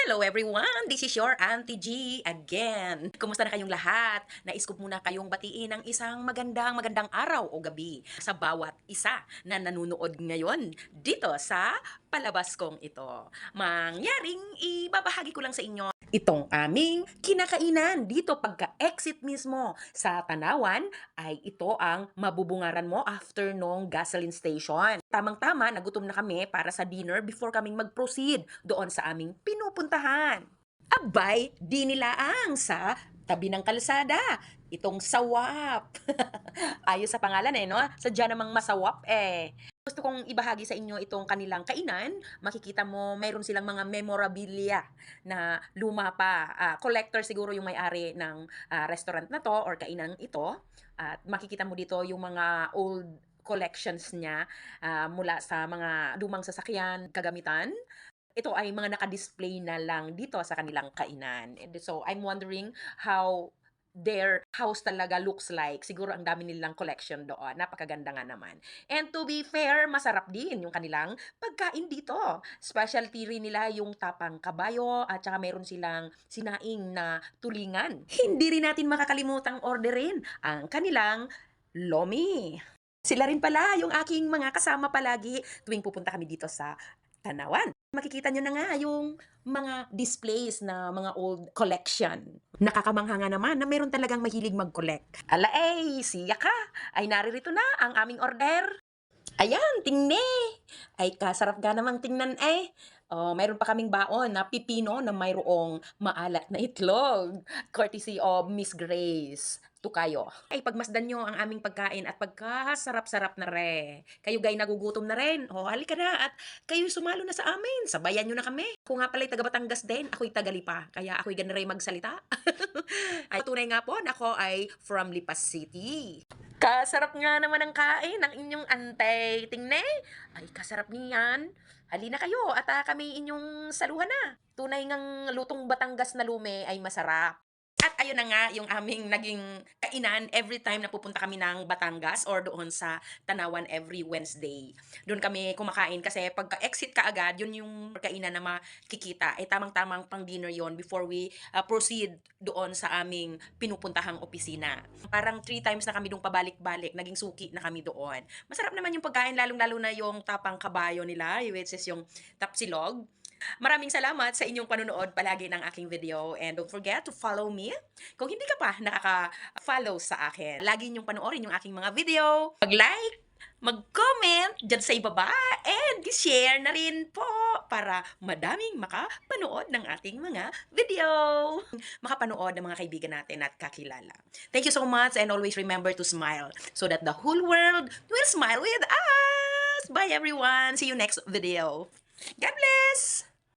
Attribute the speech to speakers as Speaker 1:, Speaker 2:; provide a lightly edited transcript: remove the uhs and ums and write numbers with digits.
Speaker 1: Hello everyone! This is your Auntie G again. Kumusta na kayong lahat? Nais ko muna kayong batiin ng isang magandang araw o gabi sa bawat isa na nanonood ngayon dito sa palabas kong ito. Mangyaring ibabahagi ko lang sa inyo itong aming kinakainan dito pagka-exit mismo sa Tanawan ay ito ang mabubungaran mo after nung gasoline station. Tamang-tama, nagutom na kami para sa dinner before kaming mag-proceed doon sa aming pinupuntahan. Abay, di nilaang sa tabi ng kalsada. Itong sawap. Ayos sa pangalan no? Sadya namang masawap Gusto kong ibahagi sa inyo itong kanilang kainan. Makikita mo, mayroon silang mga memorabilia na luma pa. Collector siguro yung may-ari ng restaurant na to or kainan ito. At makikita mo dito yung mga old collections niya mula sa mga lumang sasakyan, kagamitan. Ito ay mga naka-display na lang dito sa kanilang kainan. And so, I'm wondering how their house talaga looks like. Siguro ang dami nilang collection doon. Napakaganda nga naman. And to be fair, masarap din yung kanilang pagkain dito. Specialty rin nila yung tapang kabayo at saka meron silang sinaing na tulingan. Hindi rin natin makakalimutang orderin ang kanilang lomi. Sila rin pala yung aking mga kasama palagi tuwing pupunta kami dito sa Tanawan. Makikita nyo na nga yung mga displays na mga old collection. Nakakamangha nga naman na meron talagang mahilig mag-collect. Siya ka! Ay naririto na ang aming order. Ayan, tingne! Ay kasarap ga namang tingnan mayroon pa kaming baon na pipino na mayroong maalat na itlog. Courtesy of Miss Grace Tukayo. Ay pagmasdan nyo ang aming pagkain at pagkasarap-sarap na Kayo gay nagugutom na rin. Halika na at kayo sumalo na sa amin. Sabayan nyo na kami. Ako nga pala'y taga Batangas din. Ako'y taga Lipa. Kaya ako'y ganaray magsalita. Ay tunay nga po, ako ay from Lipas City. Kasarap nga naman ang kain ng inyong antay. Tingne, ay kasarap niyan. Halina kayo at kami inyong saluhan na. Tunay ngang lutong Batangas na lume ay masarap. At ayun na nga yung aming naging kainan every time na pupunta kami ng Batangas or doon sa Tanawan every Wednesday. Doon kami kumakain kasi pagka-exit ka agad, yun yung kainan na makikita. Tamang-tamang pang dinner yon before we proceed doon sa aming pinupuntahang opisina. Parang 3 times na kami doon pabalik-balik, naging suki na kami doon. Masarap naman yung pagkain, lalong-lalo na yung tapang kabayo nila, which is yung tapsilog. Maraming salamat sa inyong panonood palagi ng aking video and don't forget to follow me kung hindi ka pa nakaka-follow sa akin. Lagi niyong panoorin yung aking mga video, mag-like, mag-comment dyan sa ibaba and share na rin po para madaming makapanood ng ating mga video. Makapanood ng mga kaibigan natin at kakilala. Thank you so much and always remember to smile so that the whole world will smile with us. Bye everyone. See you next video. God bless!